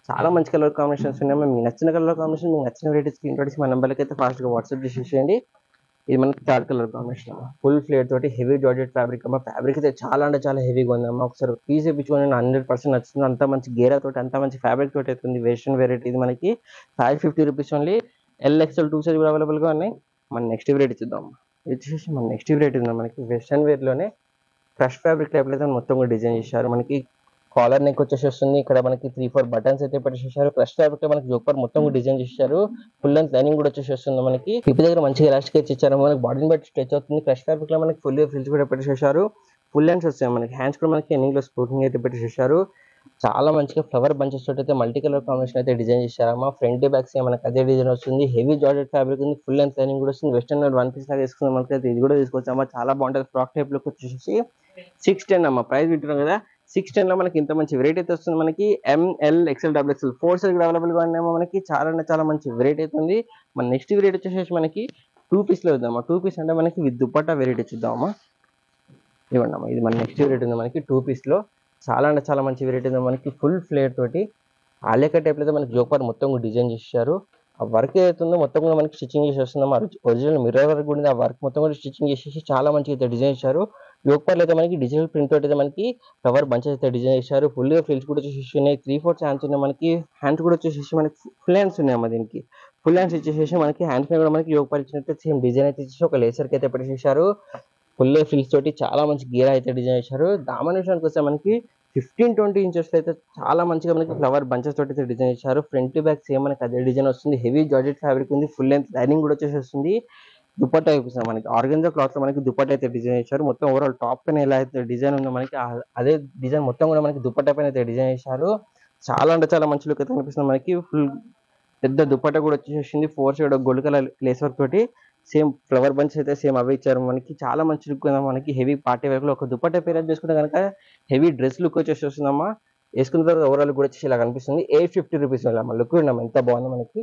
చాలా మంచి కలర్ కాంబినేషన్స్ ఉన్నాయమ్మా. మీకు నచ్చిన కలర్ కాంబినేషన్ మీకు నచ్చిన వెరైటీ స్క్రీన్ తోటి మన నెంబర్కి అయితే ఫాస్ట్ గా వాట్సాప్ చేసేయండి. ఇది మనకి థర్డ్ కలర్ కాంబినేషన్ అమ్మా. ఫుల్ ఫ్లేర్ తోటి హెవీ జార్జెట్ ఫ్యాబ్రిక్ అమ్మా. ఫ్యాబ్రిక్ అయితే చాలా అంటే చాలా హెవీగా ఉంది అమ్మా. ఒకసారి పీస్ వేయించుకొని 100% నచ్చుతుంది. అంత మంచి గేరా తోటి అంత మంచి ఫ్యాబ్రిక్ తోటి అవుతుంది. వెస్టర్న్ వెరైటీ ఇది మనకి 550 రూపీస్ ఓన్లీ. LXL 2 సైజ్ కూడా అవైలబుల్ గా ఉన్నాయి. మన నెక్స్ట్ వెరైటీ చూద్దాం. వచ్చేసి మన నెక్స్ట్ వెరైటీ ఉంది మనకి. వెస్టర్న్ వేర్ లోనే క్రష్ ఫ్యాబ్రిక్ టైప్ అయితే మొత్తం కూడా డిజైన్ చేశారు. మనకి కాలర్ నెక్ వచ్చేసి వస్తుంది. ఇక్కడ మనకి 3-4 బటన్స్ అయితే పెట్టేసారు. క్రష్ ఫ్యాబ్రిక్ లో మనకి జోపర్ మొత్తం కూడా డిజైన్ చేశారు. ఫుల్ లెంత్ లైనింగ్ కూడా వచ్చేసి వస్తుంది మనకి. హిప్ దగ్గర మంచిగా ఎలాస్టిక్ ఇచ్చారు. మనకి బాడీని బట్టి స్ట్రెచ్ అవుతుంది. క్రష్ ఫ్యాబ్రిక్ లో మనకి ఫుల్ ఫ్రిల్స్ కూడా పెట్టేసారు. ఫుల్ హ్యాండ్స్ వస్తాయి మనకి. హ్యాండ్స్ కూడా మనకి ఎండింగ్ లో స్పోర్టింగ్ అయితే పెట్టేసారు. చాలా మంచిగా ఫ్లవర్ బంచెస్ తోటి అయితే మల్టీ కలర్ కాంబినేషన్ అయితే డిజైన్ చేశారమ్మా. ఫ్రంట్ బ్యాక్ మనకి అదే డిజైన్ వస్తుంది. హెవీ జార్జెట్ ఫ్యాబ్రిక్ ఉంది. ఫుల్ లెంత్ లైనింగ్ కూడా వస్తుంది. వెస్టర్న్ 1 పీస్ లాగా వేసుకున్నాం మనకి అయితే ఇది కూడా తీసుకొచ్చామా. చాలా బాగుంటుంది. ఫ్రాక్ టైప్ లుక్ వచ్చేసి 610 అమ్మా. ప్రైస్ వింటున్నాం కదా. 610 లో మనకి ఇంత మంచి వెరైటీ అయితే వస్తుంది మనకి. ML XL XXL 4 సైజ్ కూడా అవైలబుల్ గా ఉన్నాయమ్మా మనకి. చాలా అంటే చాలా మంచి వెరైటీ అయితే ఉంది. మన నెక్స్ట్ వెరైటీ వచ్చేసి మనకి 2 పీస్ లో వద్దామా. 2 పీస్ అంటే మనకి విత్ దుపట్టా వెరైటీ చూద్దామా. ఇవ్వండి అమ్మా. ఇది మన నెక్స్ట్ వెరైటీ ఉంది మనకి 2 పీస్ లో. చాలా అంటే చాలా మంచి వెరైటీ ఉంది మనకి. ఫుల్ ఫ్లేర్ తోటి ఆలియా టైప్ అయితే మనకి జోకర్ మొత్తం కూడా డిజైన్ చేశారు. ఆ వర్క్ ఏదైతుందో మొత్తం కూడా మనకి స్టిచ్చింగ్ చేసి వస్తుందమ్మా. ఒరిజినల్ మిర్రర్ వర్క్ కూడా ఆ వర్క్ మొత్తం కూడా స్టిచ్చింగ్ చేసేసి చాలా మంచిగా అయితే డిజైన్ చేశారు. యోగపర్లు అయితే మనకి డిజిటల్ ప్రింట్ తోటి అయితే మనకి ఫ్లవర్ బంచెస్ అయితే డిజైన్ చేశారు. ఫుల్ గా ఫ్రిల్స్ కూడా వచ్చేసి ఉన్నాయి. 3/4 హ్యాండ్స్ ఉన్నాయి మనకి. హ్యాండ్స్ కూడా వచ్చేసి మనకి ఫుల్ హ్యాండ్స్ ఉన్నాయమ్మా. దీనికి ఫుల్ హ్యాండ్స్ ఇచ్చేసి మనకి హ్యాండ్స్ మీద కూడా మనకి యోగపర్ ఇచ్చినట్టు సేమ్ డిజైన్ అయితే ఇచ్చేసి ఒక లేసర్ కి అయితే పెట్టేసారు. ఫుల్ ఫ్రిల్స్ తోటి చాలా మంచి గేర్ అయితే డిజైన్ చేశారు. దామన్ విషయానికి వస్తే మనకి 15-20 ఇంచెస్ అయితే చాలా మంచిగా మనకి ఫ్లవర్ బంచెస్ తోటి అయితే డిజైన్ చేశారు. ఫ్రంట్ బ్యాక్ సేమ్ మనకి అదే డిజైన్ వస్తుంది. హెవీ జార్జెట్ ఫ్యాబ్రిక్ ఉంది. ఫుల్ లెంత్ లైనింగ్ కూడా వచ్చేసి వస్తుంది. దుపట్టా చూపిస్తాం మనకి. ఆర్గంజా క్లాత్ లో మనకి దుపట్టా అయితే డిజైన్ చేశారు. మొత్తం ఓవరాల్ టాప్ పైన ఎలా అయితే డిజైన్ ఉందో మనకి అదే డిజైన్ మొత్తం కూడా మనకి దుపట్టా పైన అయితే డిజైన్ చేశారు. చాలా అంటే చాలా మంచి లుక్ అయితే కనిపిస్తుంది మనకి. ఫుల్ పెద్ద దుపట్టా కూడా వచ్చేసింది. 4 side gold colour lace work తోటి సేమ్ ఫ్లవర్ బంచ్ అయితే సేమ్ అవే ఇచ్చారు మనకి. చాలా మంచి లుక్ ఉంది మనకి. హెవీ పార్టీ వేర్ లో ఒక దుపట్టా పేర్ చేసుకుంటే కనుక హెవీ డ్రెస్ లుక్ వచ్చేసి వస్తుందమ్మా. వేసుకున్న తర్వాత ఓవరాల్ కూడా వచ్చేసి ఇలా కనిపిస్తుంది. 850 రూపీస్ అమ్మా. లుక్ ఉన్నాం ఎంత బాగుంది మనకి.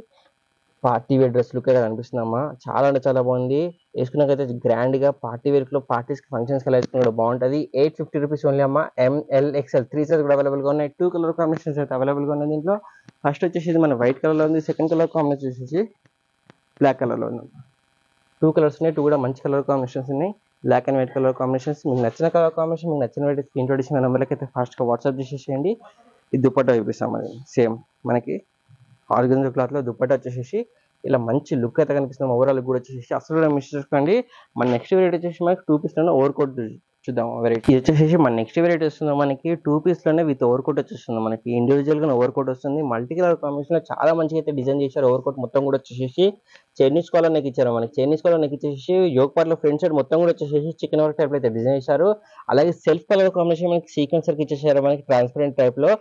పార్టీ వేర్ డ్రెస్ లుక్ అయితే కనిపిస్తుందమ్మా. చాలా అంటే చాలా బాగుంది. వేసుకున్నాకైతే గ్రాండ్ గా పార్టీ వేర్ లో పార్టీస్ ఫంక్షన్స్ కి వేసుకున్న కూడా బాగుంటుంది. 850 రూపీస్ ఓన్లీ అమ్మా. ML XL 3 సైజ్ కూడా అవైలబుల్ గా ఉన్నాయి. 2 కలర్ కాంబినేషన్స్ అయితే అవైలబుల్ గా ఉన్నాయి. దీంట్లో ఫస్ట్ వచ్చేసి మన వైట్ కలర్ లో ఉంది. సెకండ్ కలర్ కాంబినేషన్ వచ్చేసి బ్లాక్ కలర్ లో ఉంది. 2 కలర్స్ ఉన్నాయి. 2 కూడా మంచి కలర్ కాంబినేషన్స్ ఉన్నాయి. Black and white colour combinations. మీకు నచ్చిన కలర్ కాంబినేషన్ మీకు నచ్చిన వైట్ స్క్రీన్ షాట్ ఇచ్చిన నెంబర్కి అయితే ఫాస్ట్ గా వాట్సాప్ చేసేసేయండి. ఈ దుపట్టా చూపిస్తాం అది సేమ్ మనకి ఆర్గంజా క్లాత్ లో దుపట్టా వచ్చేసి ఇలా మంచి లుక్ అయితే కనిపిస్తుంది. ఓవరాల్ కూడా వచ్చేసి అసలు మిస్ చేసుకోండి. మన నెక్స్ట్ వెరైటీ వచ్చేసి మనకి 2 పీస్ లో ఓవర్ కోట్ చూద్దాం వెరైటీ. ఇది వచ్చేసి మన నెక్స్ట్ వెరైటీ వస్తుంది మనకి 2 పీస్ లోనే విత్ ఓవర్ కోట్ వచ్చేస్తుంది. మనకి ఇండివిజువల్ గా ఓవర్ కోట్ వస్తుంది. మల్టీ కలర్ కాంబినేషన్ లో చాలా మంచిగా అయితే డిజైన్ చేశారు. ఓవర్ కోట్ మొత్తం కూడా వచ్చేసి చైనీస్ కాలర్ నెక్ ఇచ్చారు. మనకి చైనీస్ కాలర్ నెక్ ఇచ్చేసి యోగ్ పార్ట్ లో ఫ్రంట్ సైడ్ మొత్తం కూడా వచ్చేసి చికెన్ వర్క్ టైప్ అయితే డిజైన్ చేశారు. అలాగే సెల్ఫ్ కలర్ కాంబినేషన్ మనకి సీక్వెన్స్ వర్క్ ఇచ్చేసారు. మనకి ట్రాన్స్పరెంట్ టైప్ లో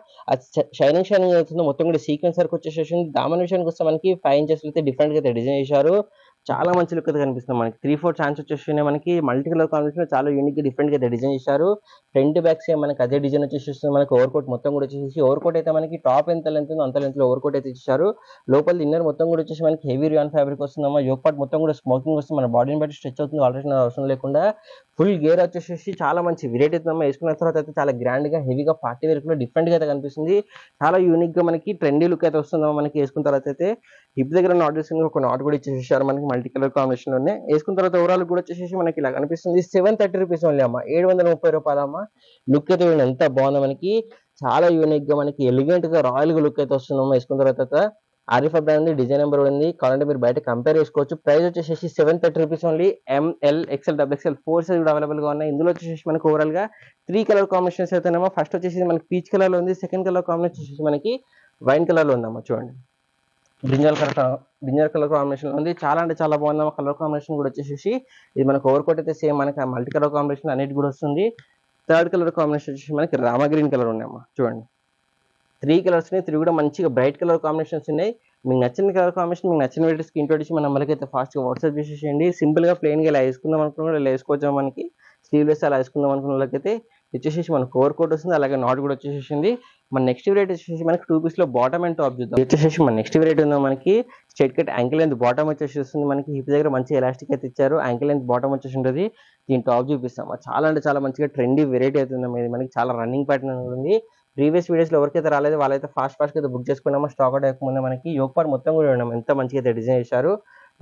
షైనింగ్ అవుతుంది. మొత్తం కూడా సీక్వెన్స్ వర్క్ వచ్చేసి దామన్ విషయానికి వస్తే మనకి 5 ఇంచెస్ అయితే డిఫరెంట్ గా అయితే డిజైన్ చేశారు. చాలా మంచి లుక్ అయితే కనిపిస్తుంది. మనకి 3-4 ఛాన్స్ వచ్చేసి మనకి మల్టీ కలర్ కాంబినేషన్ చాలా యూనిక్ గా డిఫరెంట్ గా అయితే డిజైన్ చేశారు. ఫ్రంట్ బ్యాక్ సేమ్ మనకి అదే డిజైన్ వచ్చేసి మనకి ఓవర్ కోట్ మొత్తం కూడా వచ్చేసి ఓవర్ కోట్ అయితే మనకి టాప్ ఎంత లెంత్ ఉందో అంత లెంత్ లో ఓవర్ కోట్ అయితే ఇచ్చారు. లోపల ఇన్నర్ మొత్తం కూడా వచ్చేసి మనకి హెవీ రియాన్ ఫ్యాబ్రిక్ వస్తుందమ్మా. యోగ్ పార్ట్ మొత్తం కూడా స్మోకింగ్ వస్తుంది. మన బాడీని బట్టి స్ట్రెచ్ అవుతుంది. ఆల్రెడీ అవసరం లేకుండా ఫుల్ గేర్ వచ్చేసి చాలా మంచి వెరైటీ అవుతుందమ్మా. వేసుకున్న తర్వాత అయితే చాలా గ్రాండ్ గా హెవీగా పార్టీ వేర్ కూడా డిఫరెంట్ గా అయితే కనిపిస్తుంది. చాలా యూనిక్ గా మనకి ట్రెండీ లుక్ అయితే వస్తుందమ్మా. మనకి వేసుకున్న తర్వాత అయితే హిప్ దగ్గర నాట్ చేసింది ఒక నాట్ కూడా ఇచ్చేసారు. మనకి మల్టీ కలర్ కాంబినేషన్ లోనే వేసుకున్న తర్వాత ఓవరాల్ కూడా వచ్చేసి మనకి ఇలా కనిపిస్తుంది. 730 రూపీస్ ఓన్లీ అమ్మా. 730 రూపాయలు అమ్మా. లుక్ అయితే ఎంత బాగుందో మనకి. చాలా యూనిక్ గా మనకి ఎలిగెంట్ గా రాయల్ గా లుక్ అయితే వస్తుందమ్మా. వేసుకున్న తర్వాత ఆరిఫా బ్రాండ్ ఉంది. డిజైన్ నెంబర్ ఉంది. కావాలంటే మీరు బయట కంపేర్ చేసుకోవచ్చు. ప్రైస్ వచ్చేసి 730 rupees only. ML XL XXL 4 size కూడా అవైలబుల్ గా ఉన్నాయి. ఇందులో వచ్చేసి మనకి ఓవరాల్ గా 3 కలర్ కాంబినేషన్స్ అయితేనేమో ఫస్ట్ వచ్చేసి మనకి పీచ్ కలర్ లో ఉంది. సెకండ్ కలర్ కాంబినేషన్ వచ్చేసి మనకి వైన్ కలర్ లో ఉందమ్మా. చూడండి బ్రింజల్ కలర్ కాంబినేషన్ ఉంది. చాలా అంటే చాలా బాగుంది. కలర్ కాంబినేషన్ కూడా వచ్చేసి ఇది మనకి ఓవర్ కోట్ అయితే సేమ్ మనకి మల్టీ కలర్ కాంబినేషన్ అన్నిటి కూడా వస్తుంది. థర్డ్ కలర్ కాంబినేషన్ వచ్చేసి మనకి రామా గ్రీన్ కలర్ ఉన్నాయమ్మా. చూడండి 3 కలర్స్ ఉన్నాయి. 3 కూడా మంచిగా బ్రైట్ కలర్ కాంబినేషన్స్ ఉన్నాయి. మీకు నచ్చిన కలర్ కాంబినేషన్ మీకు నచ్చిన వెరైటీ స్క్రీన్ షాట్ ఇచ్చి మన నెంబర్కి అయితే ఫాస్ట్ గా వాట్సాప్ చేసేయండి. సింపుల్ గా ప్లెయిన్ గా ఇలా వేసుకుందాం అనుకున్నా ఇలా వేసుకోవచ్చు. మనకి స్లీవ్లెస్ అలా వేసుకుందాం అనుకున్న వాళ్ళకైతే వచ్చేసి మనకు ఓవర్ కోట్ వస్తుంది. అలాగే నాట్ కూడా వచ్చేసింది. మన నెక్స్ట్ వెరైటీ వచ్చేసి మనకి 2 పీస్ లో బాటమ్ అండ్ టాప్ చూద్దాం. వచ్చేసి మన నెక్స్ట్ వెరైటీ ఉందా మనకి straight cut ankle length bottom వచ్చేసి వస్తుంది. మనకి హిప్ దగ్గర మంచి ఎలాస్టిక్ అయితే ఇచ్చారు. యాంకిల్ లెంత్ బాటమ్ వచ్చేసి ఉంటుంది. దీని టాప్ చూపిస్తాం. చాలా అంటే చాలా మంచిగా ట్రెండీ వెరైటీ అవుతుంది. ఇది మనకి చాలా రన్నింగ్ ప్యాటర్న్ ఉంది. ప్రీవియస్ వీడియోస్ లో ఎవరికైతే రాలేదు వాళ్ళైతే ఫాస్ట్ గా అయితే బుక్ చేసుకున్నామో స్టాక్ అవుట్ అయిపోయింది. మనకి యోగ్ పార్ట్ మొత్తం కూడా ఉన్నాం. ఎంత మంచిగా అయితే డిజైన్ చేశారు.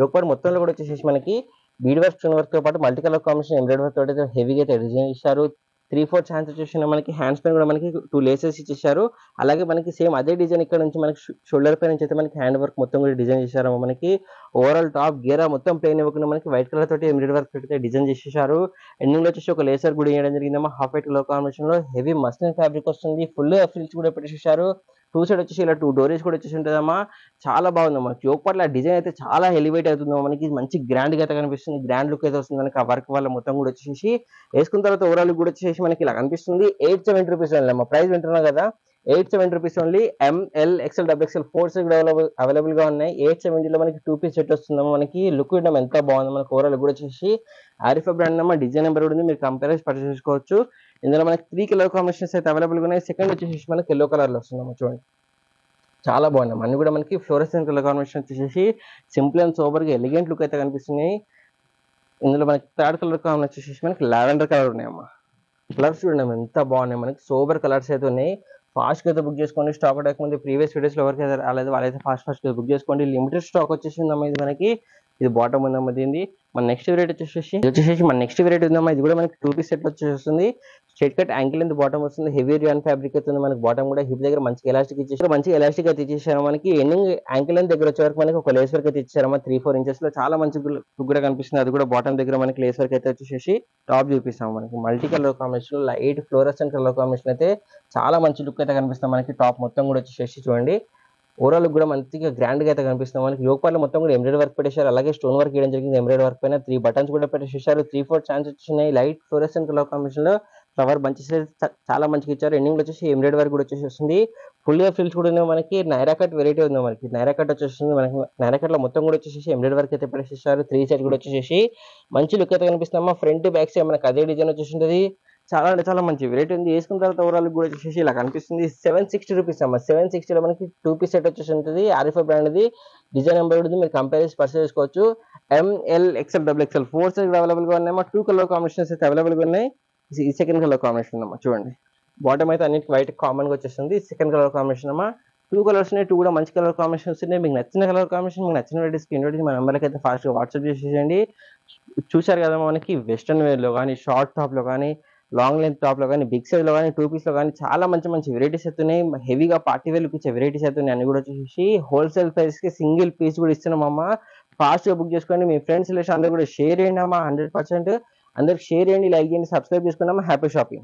యోగ్ పార్ట్ మొత్తంలో కూడా వచ్చేసి మనకి బీడ్ వర్క్ స్టోన్ వర్క్ తో పాటు multi colour combination embroidery work తోటి హెవీగా అయితే డిజైన్ చేశారు. 3-4 ఛాన్స్ వచ్చేసి మనకి హ్యాండ్స్ పైన కూడా మనకి 2 లేసెస్ ఇచ్చేసారు. అలాగే మనకి సేమ్ అదే డిజైన్ ఇక్కడ నుంచి మనకి షోల్డర్ పై నుంచి అయితే మనకి హ్యాండ్ వర్క్ మొత్తం కూడా డిజైన్ చేశారు. మనకి ఓవరాల్ టాప్ గేరా మొత్తం ప్లెయిన్ ఇవ్వకుండా మనకి వైట్ కలర్ తోటి ఎంబ్రాయిడరీ వర్క్ తోటి డిజైన్ చేసేసారు. ఎండింగ్ లో వచ్చేసి ఒక లేసర్ కూడా వేయడం జరిగిందమ్మా. హాఫ్ వైట్ కలర్ కాంబినేషన్ లో హెవీ మస్లిన్ ఫ్యాబ్రిక్ వస్తుంది. ఫుల్ ఫ్రిల్స్ కూడా పెట్టేసేసారు. 2 సైడ్ వచ్చేసి ఇలా 2 డోరీస్ కూడా వచ్చేసి ఉంటుందమ్మా. చాలా బాగుందమ్మా. యోగ్ పార్ట్ డిజైన్ అయితే చాలా ఎలివేట్ అవుతుందమ్మా. మనకి మంచి గ్రాండ్ గా అయితే కనిపిస్తుంది. గ్రాండ్ లుక్ అయితే వస్తుంది. మనకి ఆ వర్క్ వల్ల మొత్తం కూడా వచ్చేసి వేసుకున్న తర్వాత ఓవరాల్ కూడా వచ్చేసి మనకి ఇలా కనిపిస్తుంది. 870 రూపీస్ ఓన్లీ అమ్మా. ప్రైస్ వింటున్నాం కదా 870 rupees only. ML XL XXL 4 size కూడా అవైలబుల్ గా ఉన్నాయి. 870 లో మనకి 2 పీస్ సెట్ వస్తుందమ్మా. మనకి లుక్ ఉండడం ఎంత బాగుంది. మనకి ఓవరాల్ కూడా వచ్చేసి ఆరిఫా బ్రాండ్ అమ్మా. డిజైన్ నెంబర్ కూడా ఉంది. మీరు కంపేర్ చేసి పర్చేస్ చేసుకోవచ్చు. ఇందులో మనకి 3 కలర్ కాంబినేషన్స్ అయితే అవైలబుల్ గా ఉన్నాయి. సెకండ్ వచ్చేసి మనకి ఎల్లో కలర్ లో వస్తుందమ్మా. చూడండి చాలా బాగున్నాయి. అన్ని కూడా మనకి ఫ్లోరెసెంట్ కలర్ కాంబినేషన్ వచ్చేసి సింపుల్ అండ్ సోబర్ గా ఎలిగెంట్ లుక్ అయితే కనిపిస్తున్నాయి. ఇందులో మనకి థర్డ్ కలర్ కాంబినేషన్ వచ్చేసి మనకి లావెండర్ కలర్ ఉన్నాయమ్మా. కలర్స్ చూడండి ఎంత బాగున్నాయి. మనకి సోబర్ కలర్స్ అయితే ఉన్నాయి. ఫాస్ట్ గా అయితే బుక్ చేసుకోండి. స్టాక్ అవుట్ అయ్యే ముందు ప్రీవియస్ వీడియోస్ లో ఎవరికైతే రాలేదు వాళ్ళైతే ఫాస్ట్ గా బుక్ చేసుకోండి. లిమిటెడ్ స్టాక్ వచ్చేసి ఉందమ్మా. ఇది మనకి ఇది బాటమ్ ఉందమ్మా. దీన్ని మన నెక్స్ట్ వెరైటీ వచ్చేసి మన నెక్స్ట్ వెరైటీ ఉందమ్మా. ఇది కూడా మనకి 2 పీస్ సెట్ వచ్చేస్తుంది. Straight cut ankle length bottom వస్తుంది. హెవీ రియాన్ ఫ్యాబ్రిక్ అవుతుంది. మనకి బాటమ్ కూడా హిప్ దగ్గర మంచి ఎలాస్టిక్ ఇచ్చేసారు. మంచి ఎలాస్టిక్ అయితే ఇచ్చేసారు. మనకి ఎండింగ్ యాంకిల్ లెంత్ దగ్గర వచ్చే వరకు మనకి ఒక లేస్ వర్క్ అయితే ఇచ్చారమ్మా. 3-4 ఇంచెస్ లో చాలా మంచి లుక్ కూడా కనిపిస్తుంది. అది కూడా బాటమ్ దగ్గర మనకి లేస్ వర్క్ అయితే వచ్చేసి టాప్ చూపిస్తాం. మనకి multi colour combination light fluorescent colour combination అయితే చాలా మంచి లుక్ అయితే కనిపిస్తుంది. మనకి టాప్ మొత్తం కూడా వచ్చేసి చూడండి ఓవరాల్ కూడా మంచిగా గ్రాండ్ గా అయితే కనిపిస్తుంది. మనకి యోగ్ పార్ట్ మొత్తం కూడా ఎంబ్రాయిడరీ వర్క్ పెట్టేశారు. అలాగే స్టోన్ వర్క్ చేయడం జరిగింది. ఎంబ్రాయిడరీ వర్క్ పైన 3 బటన్స్ కూడా పెట్టేసారు. 3-4 ఛాన్స్ వచ్చినాయి. లైట్ ఫ్లోరెసెంట్ కలర్ కాంబినేషన్ లో ఫ్లవర్ బంచెస్ చాలా మంచిగా ఇచ్చారు. ఎండింగ్ లో వచ్చేసి ఎంబ్రాయిడరీ వర్క్ కూడా వచ్చేసి వస్తుంది. ఫుల్ గా ఫ్రిల్స్ కూడా మనకి నైరా కట్ వెరైటీ ఉంది. మనకి నైరా కట్ వచ్చేస్తుంది. మనకి నైరా కట్ లో మొత్తం కూడా వచ్చేసి ఎంబ్రాయిడరీ వర్క్ అయితే పెట్టేసారు. 3 సైడ్ కూడా వచ్చేసి మంచి లుక్ అయితే కనిపిస్తుందమ్మా. ఫ్రంట్ బ్యాక్ సైడ్ మనకి అదే డిజైన్ వచ్చేసి ఉంటుంది. చాలా అంటే చాలా మంచి వెరైటీ ఉంది. వేసుకున్న తర్వాత ఓవరాల్ కూడా వచ్చేసి ఇలా కనిపిస్తుంది. 760 రూపీస్ అమ్మా. 760 లో మనకి 2 పీస్ సెట్ వచ్చేసి ఉంటుంది. Arifa brand the design number ఉంది. మీరు కంపేర్ చేసి పర్చేస్ చేసుకోవచ్చు. ML XL XXL 4 size available గా ఉన్నాయమ్మా. 2 కలర్ కాంబినేషన్స్ అయితే అవైలబుల్ గా ఉన్నాయి. ఈ సెకండ్ కలర్ కాంబినేషన్ అమ్మా. చూడండి బాటమ్ అయితే అన్నిటికీ వైట్ కామన్ గా వచ్చేస్తుంది. సెకండ్ కలర్ కాంబినేషన్ అమ్మా. 2 కలర్స్ ఉన్నాయి. 2 కూడా మంచి కలర్ కాంబినేషన్స్ ఉన్నాయి. మీకు నచ్చిన కలర్ కాంబినేషన్ మీకు నచ్చిన వెరైటీ స్క్రీన్ షాట్ మన నెంబర్కి అయితే ఫాస్ట్ గా వాట్సాప్ చేసేయండి. చూసారు కదా మనకి వెస్టర్న్ వేర్ లో కానీ షార్ట్ టాప్ లో కానీ లాంగ్ లెంత్ టాప్ లో కానీ బిగ్ సైజ్ లో కానీ 2 పీస్ లో కానీ చాలా మంచి వెరైటీస్ అవుతున్నాయి. హెవీగా పార్టీ వేర్ లుక్ ఇచ్చే వెరైటీస్ అవుతున్నాయి. అన్ని కూడా వచ్చేసి హోల్సేల్ ప్రైస్ కి సింగిల్ పీస్ కూడా ఇస్తున్నాం అమ్మా. ఫాస్ట్ గా బుక్ చేసుకోండి. మీ ఫ్రెండ్స్ రిలేషన్ అందరూ కూడా షేర్ చేయండి అమ్మా. 100% అందరికి షేర్ చేయండి, లైక్ చేయండి, సబ్స్క్రైబ్ చేసుకున్నామా. Happy shopping.